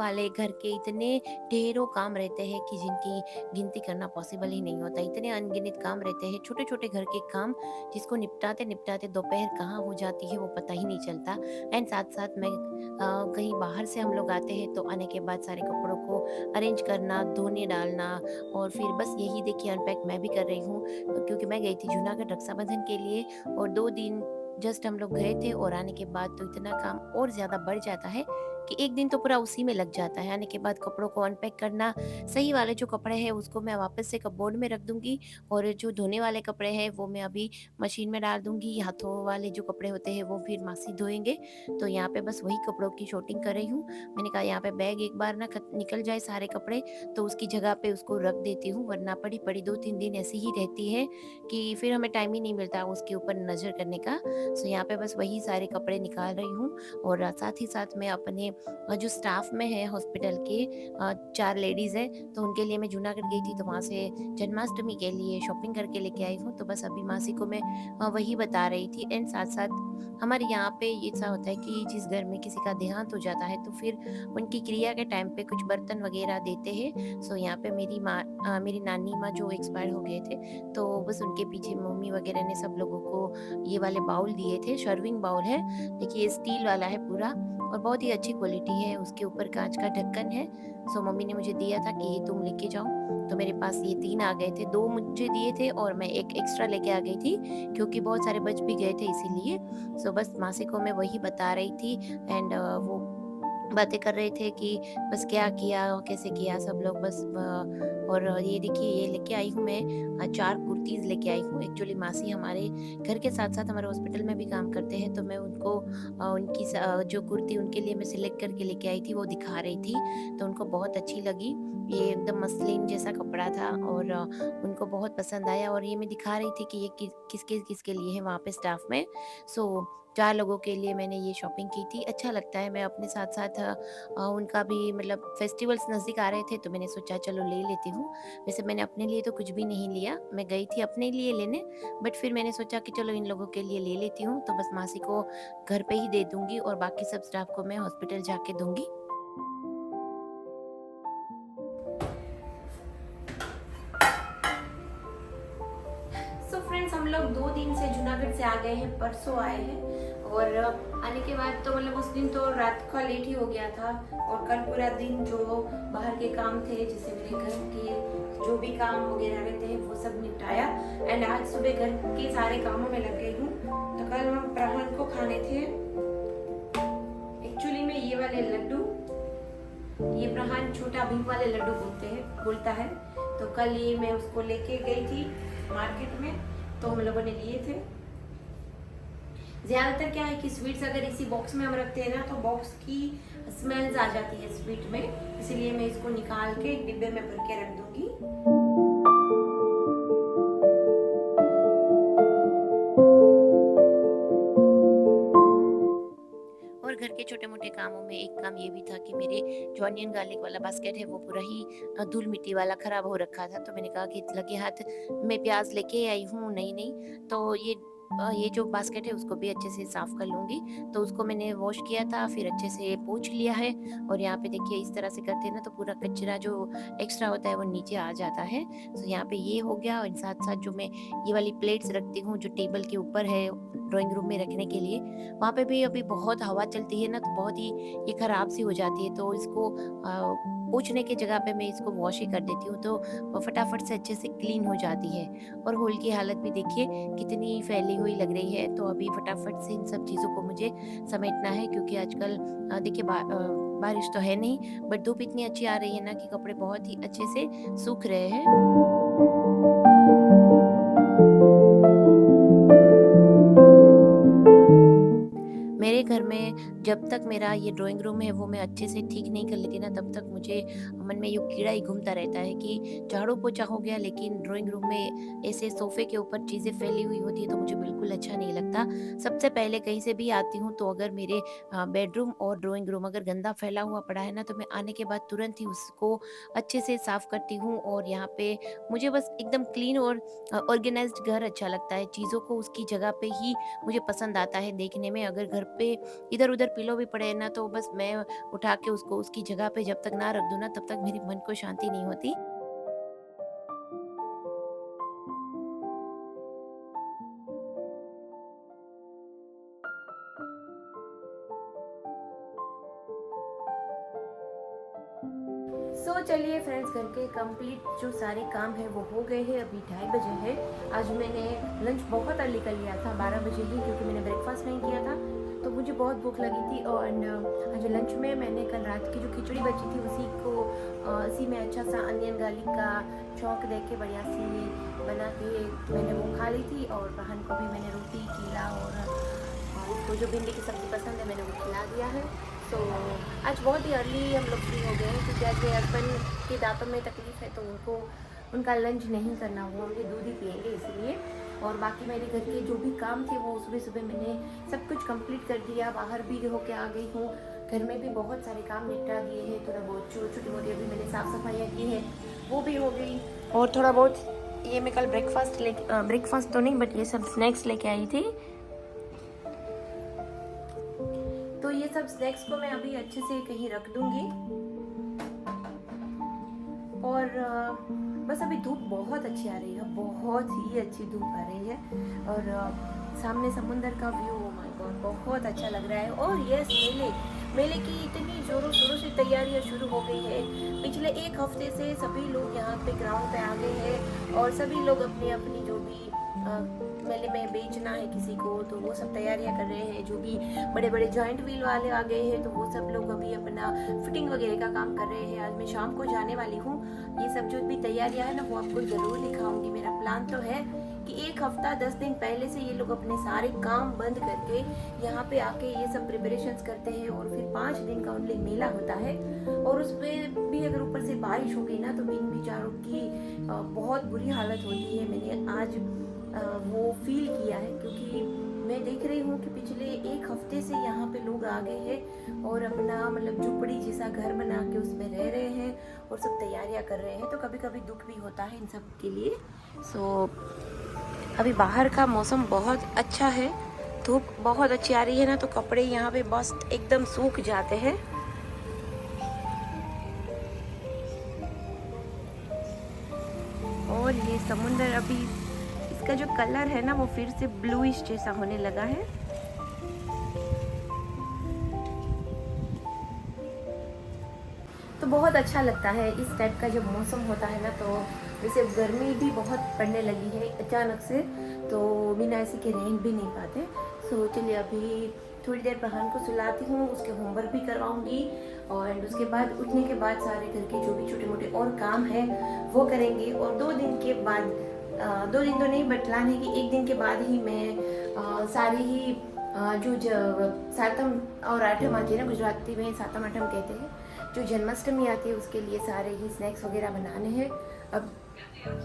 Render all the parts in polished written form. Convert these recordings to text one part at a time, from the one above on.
वाले घर के इतने ढेरों काम रहते हैं कि जिनकी गिनती करना पॉसिबल ही नहीं होता। इतने अनगिनत काम रहते हैं, छोटे-छोटे घर के काम जिसको निपटाते-निपटाते दोपहर कहाँ हो जाती है वो पता ही नहीं चलता। एंड साथ-साथ मैं कहीं बाहर से हम लोग आते हैं तो आने के बाद सारे कपड़ों को अरेंज करना, धोने डालना और फिर बस यही देखिए अनपैक मैं भी कर रही हूँ क्योंकि मैं गई थी जूनागढ़ रक्षाबंधन के लिए और 2 दिन जस्ट हम लोग गए थे और आने के बाद तो इतना काम और ज़्यादा बढ़ जाता है कि 1 दिन तो पूरा उसी में लग जाता है। आने के बाद कपड़ों को अनपैक करना, सही वाले जो कपड़े हैं उसको मैं वापस से कपबोर्ड में रख दूँगी और जो धोने वाले कपड़े हैं वो मैं अभी मशीन में डाल दूँगी। हाथों वाले जो कपड़े होते हैं वो फिर मासी धोएँगे। तो यहाँ पे बस वही कपड़ों की शॉर्टिंग कर रही हूँ। मैंने कहा यहाँ पे बैग एक बार ना खत निकल जाए सारे कपड़े तो उसकी जगह पे उसको रख देती हूँ, वरना पड़ी-पड़ी 2-3 दिन ऐसी ही रहती है कि फिर हमें टाइम ही नहीं मिलता उसके ऊपर नज़र करने का। सो यहाँ पे बस वही सारे कपड़े निकाल रही हूँ और साथ ही साथ मैं अपने जो स्टाफ में है हॉस्पिटल के 4 लेडीज़ हैं, तो उनके लिए मैं जूनागढ़ गई थी तो वहाँ से जन्माष्टमी के लिए शॉपिंग करके लेके आई हूँ। तो बस अभी मासी को मैं वही बता रही थी एंड साथ-साथ हमारे यहाँ पे ये ऐसा होता है कि जिस घर में किसी का देहांत हो जाता है तो फिर उनकी क्रिया के टाइम पे कुछ बर्तन वगैरह देते हैं। सो यहाँ पे मेरी नानी माँ जो एक्सपायर हो गए थे, तो बस उनके पीछे मम्मी वगैरह ने सब लोगों को ये वाले बाउल दिए थे, सर्विंग बाउल है। देखिए स्टील वाला है पूरा और बहुत ही अच्छी क्वालिटी है, उसके ऊपर काँच का ढक्कन है। सो मम्मी ने मुझे दिया था कि ये तुम लेके जाओ, तो मेरे पास ये 3 आ गए थे, 2 मुझे दिए थे और मैं 1 एक्स्ट्रा लेके आ गई थी क्योंकि बहुत सारे बच भी गए थे इसीलिए। सो बस मासी को मैं वही बता रही थी एंड वो बातें कर रहे थे कि बस क्या किया, कैसे किया सब लोग बस और ये देखिए ये लेके आई हूँ मैं 4 कुर्तीज़ लेके आई हूँ। एक्चुअली मासी हमारे घर के साथ-साथ हमारे हॉस्पिटल में भी काम करते हैं, तो मैं उनको जो कुर्ती उनके लिए मैं सिलेक्ट करके लेके आई थी, वो दिखा रही थी, तो उनको बहुत अच्छी लगी। ये एकदम मसलिन जैसा कपड़ा था और उनको बहुत पसंद आया और ये मैं दिखा रही थी कि ये किसके लिए है वहाँ पे स्टाफ में। सो 4 लोगों के लिए मैंने ये शॉपिंग की थी। अच्छा लगता है, मैं अपने साथ-साथ उनका भी मतलब फेस्टिवल्स नज़दीक आ रहे थे तो मैंने सोचा चलो ले लेती हूँ। वैसे मैंने अपने लिए तो कुछ भी नहीं लिया, मैं गई थी अपने लिए लेने बट फिर मैंने सोचा कि चलो इन लोगों के लिए ले लेती हूँ, तो बस मासी को घर पे ही दे दूँगी और बाकी सब स्टाफ को मैं हॉस्पिटल जाके दूँगी। सो फ्रेंड्स हम लोग 2 दिन से जूनागढ़ से आ गए हैं, परसों आए हैं और आने के बाद तो मतलब उस दिन तो रात का लेट ही हो गया था और कल पूरा दिन जो बाहर के काम थे जैसे मेरे घर के जो भी काम वगैरह रहते हैं वो सब निपटाया एंड आज सुबह घर के सारे कामों में लग गई हूँ। तो कल हम प्रहन को खाने थे एक्चुअली में ये वाले लड्डू, ये प्रहन छोटा भीम वाले लड्डू बोलता है। तो कल ये मैं उसको लेके गई थी मार्केट में, तो हम लोगों ने लिए थे। ज्यादातर क्या है कि स्वीट्स अगर इसी बॉक्स में हम रखते हैं ना तो बॉक्स की स्मेल्स आ जाती है स्वीट में, इसीलिए मैं इसको निकाल के एक डिब्बे में भर के रख दूंगी। और घर के छोटे-मोटे कामों में एक काम ये भी था कि मेरे जो अनियन गार्लिक वाला बास्केट है वो पूरा ही धूल मिट्टी वाला खराब हो रखा था, तो मैंने कहा कि लगे हाथ मैं प्याज लेके आई हूँ नई-नई, तो ये जो बास्केट है उसको भी अच्छे से साफ कर लूँगी। तो उसको मैंने वॉश किया था, फिर अच्छे से पोंछ लिया है और यहाँ पे देखिए इस तरह से करते हैं ना तो पूरा कचरा जो एक्स्ट्रा होता है वो नीचे आ जाता है। तो यहाँ पे ये हो गया और साथ-साथ जो मैं ये वाली प्लेट्स रखती हूँ जो टेबल के ऊपर है ड्राइंग रूम में रखने के लिए, वहाँ पे भी अभी बहुत हवा चलती है ना तो बहुत ही ये खराब सी हो जाती है, तो इसको पोंछने की जगह पे मैं इसको वॉश ही कर देती हूँ तो वो फटाफट से अच्छे से क्लीन हो जाती है। और हॉल की हालत भी देखिए कितनी फैली हुई लग रही है, तो अभी फटाफट से इन सब चीज़ों को मुझे समेटना है क्योंकि आजकल देखिए बारिश तो है नहीं बट धूप इतनी अच्छी आ रही है ना कि कपड़े बहुत ही अच्छे से सूख रहे हैं। मेरे घर में जब तक मेरा ये ड्राइंग रूम है वो मैं अच्छे से ठीक नहीं कर लेती ना तब तक मुझे मन में यूँ कीड़ा ही घूमता रहता है कि झाड़ू पोछा हो गया लेकिन ड्राइंग रूम में ऐसे सोफ़े के ऊपर चीज़ें फैली हुई होती है तो मुझे बिल्कुल अच्छा नहीं लगता। सबसे पहले कहीं से भी आती हूँ तो अगर मेरे बेडरूम और ड्राइंग रूम अगर गंदा फैला हुआ पड़ा है ना तो मैं आने के बाद तुरंत ही उसको अच्छे से साफ़ करती हूँ और यहाँ पे मुझे बस एकदम क्लीन और ऑर्गेनाइज़्ड घर अच्छा लगता है। चीज़ों को उसकी जगह पे ही मुझे पसंद आता है देखने में। अगर घर पे इधर-उधर पिलो भी पड़े ना तो बस मैं उठा के उसको उसकी जगह पे जब तक ना रख दूँ ना तब तक मेरे मन को शांति नहीं होती। चलिए फ्रेंड्स, घर के कंप्लीट जो सारे काम है वो हो गए हैं। अभी 2:30 बजे है। आज मैंने लंच बहुत अर्ली कर लिया था, 12 बजे ही, क्योंकि मैंने ब्रेकफास्ट नहीं किया था तो मुझे बहुत भूख लगी थी। और आज लंच में मैंने कल रात की जो खिचड़ी बची थी उसी में अच्छा सा अनियन गार्लिक का चौंक दे के बढ़िया सी बना के मैंने वो खा ली थी। और बहन को भी मैंने रोटी, केला और उसको जो भिंडी की सब्ज़ी पसंद है मैंने वो खिला दिया है। तो आज बहुत ही अर्ली हम लोग फ्री हो गए हैं, क्योंकि आज मेरे हस्बैंड के दांतों में तकलीफ़ है तो उनका लंच नहीं करना, वो ओनली दूध ही पिएंगे इसलिए। और बाकी मेरे घर के जो भी काम थे वो सुबह सुबह मैंने सब कुछ कंप्लीट कर दिया। बाहर भी होके आ गई हूँ, घर में भी बहुत सारे काम निपटा दिए हैं। थोड़ा बहुत छोटी मोटी अभी मैंने साफ़ सफाइयाँ की है वो भी हो गई। और थोड़ा बहुत ये मैं कल ब्रेकफास्ट तो नहीं बट ये सब स्नैक्स लेके आई थी, तो ये सब स्नैक्स को मैं अभी अच्छे से कहीं रख दूंगी। और बस अभी धूप बहुत अच्छी आ रही है, बहुत ही अच्छी धूप आ रही है। और सामने समुंदर का व्यू, ओ माय गॉड, बहुत अच्छा लग रहा है। और यस, मेले की इतनी जोरों शोरों से तैयारियां शुरू हो गई है। पिछले 1 हफ्ते से सभी लोग यहाँ पे ग्राउंड पे आ गए हैं और सभी लोग अपनी अपनी जो भी मेले में बेचना है किसी को तो वो सब तैयारियां कर रहे हैं। जो भी बड़े बड़े जॉइंट व्हील वाले आ गए हैं तो वो सब लोग अभी अपना फिटिंग वगैरह का काम कर रहे हैं। आज मैं शाम को जाने वाली हूँ। ये सब जो भी तैयारियां है ना वो आपको ज़रूर दिखाऊंगी। मेरा प्लान तो है कि 1 हफ्ता 10 दिन पहले से ये लोग अपने सारे काम बंद करके यहाँ पे आके ये सब प्रिपरेशंस करते हैं और फिर 5 दिन का उनके मेला होता है। और उस पर भी अगर ऊपर से बारिश हो गई ना तो इन बेचारों की बहुत बुरी हालत होती है। मैंने आज वो फील किया है, क्योंकि मैं देख रही हूँ कि पिछले 1 हफ्ते से यहाँ पे लोग आ गए हैं और अपना मतलब झुपड़ी जैसा घर बना के उसमें रह रहे हैं और सब तैयारियाँ कर रहे हैं। तो कभी कभी दुख भी होता है इन सब के लिए। सो अभी बाहर का मौसम बहुत अच्छा है, धूप बहुत अच्छी आ रही है ना तो कपड़े यहाँ पे बस एकदम सूख जाते हैं। और ये समुंदर अभी इसका जो कलर है ना वो फिर से ब्लूइश जैसा होने लगा है। तो बहुत अच्छा लगता है इस टाइप का जब मौसम होता है ना। तो वैसे गर्मी भी बहुत पड़ने लगी है अचानक से, तो बिना ऐसे के रह भी नहीं पाते। सो चलिए अभी थोड़ी देर बहन को सुलाती हूँ, उसके होमवर्क भी करवाऊँगी और उसके बाद उठने के बाद सारे घर के जो भी छोटे मोटे और काम है वो करेंगे। और 2 दिन के बाद 2 दिन तो नहीं बट प्लान है कि 1 दिन के बाद ही मैं सारी ही सातम और आठम आती है ना, गुजराती में सातम आठम कहते हैं, जो जन्माष्टमी आती है उसके लिए सारे ही स्नैक्स वगैरह बनाने हैं। अब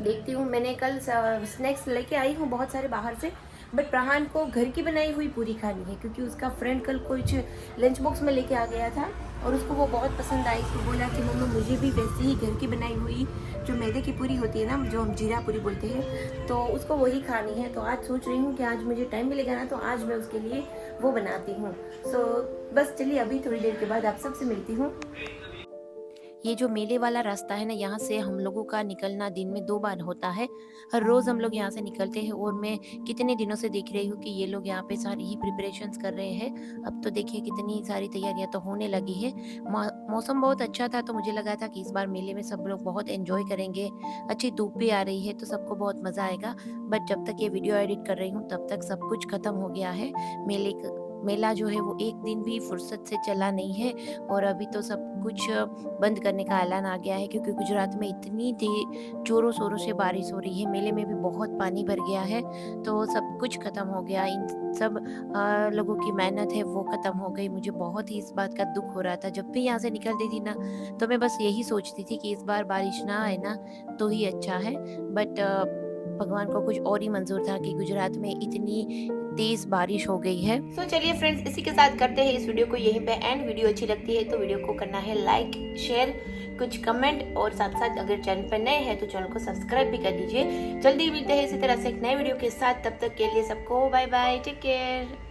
देखती हूँ, मैंने कल स्नैक्स लेके आई हूँ बहुत सारे बाहर से, बट प्रहान को घर की बनाई हुई पूरी खानी है, क्योंकि उसका फ्रेंड कल कुछ लंच बॉक्स में लेके आ गया था और उसको वो बहुत पसंद आई। तो बोला कि मम्मा मुझे भी वैसी ही घर की बनाई हुई जो मैदे की पूरी होती है ना, जो हम जीरा पूरी बोलते हैं, तो उसको वही खानी है। तो आज सोच रही हूँ कि आज मुझे टाइम मिलेगा ना तो आज मैं उसके लिए वो बनाती हूँ। सो बस चलिए अभी थोड़ी देर के बाद आप सबसे मिलती हूँ। ये जो मेले वाला रास्ता है ना, यहाँ से हम लोगों का निकलना दिन में 2 बार होता है। हर रोज़ हम लोग यहाँ से निकलते हैं और मैं कितने दिनों से देख रही हूँ कि ये लोग यहाँ पे सारी ही प्रिपरेशंस कर रहे हैं। अब तो देखिए कितनी सारी तैयारियाँ तो होने लगी है। मौसम बहुत अच्छा था तो मुझे लगा था कि इस बार मेले में सब लोग बहुत एंजॉय करेंगे। अच्छी धूप भी आ रही है तो सबको बहुत मज़ा आएगा। बट जब तक ये वीडियो एडिट कर रही हूँ तब तक सब कुछ ख़त्म हो गया है। मेला जो है वो 1 दिन भी फुर्सत से चला नहीं है और अभी तो सब कुछ बंद करने का ऐलान आ गया है, क्योंकि गुजरात में इतनी जोरों शोरों से बारिश हो रही है। मेले में भी बहुत पानी भर गया है तो सब कुछ ख़त्म हो गया। इन सब लोगों की मेहनत है वो ख़त्म हो गई। मुझे बहुत ही इस बात का दुख हो रहा था। जब भी यहाँ से निकलती थी ना तो मैं बस यही सोचती थी कि इस बार बारिश ना आए ना तो ही अच्छा है। बट भगवान को कुछ और ही मंजूर था कि गुजरात में इतनी तेज बारिश हो गई है। सो चलिए फ्रेंड्स, इसी के साथ करते हैं इस वीडियो को यहीं पे एंड। वीडियो अच्छी लगती है तो वीडियो को करना है लाइक, शेयर, कुछ कमेंट और साथ साथ अगर चैनल पर नए हैं तो चैनल को सब्सक्राइब भी कर दीजिए। जल्दी मिलते हैं इसी तरह से एक नए वीडियो के साथ। तब तक के लिए सबको बाय बाय, टेक केयर।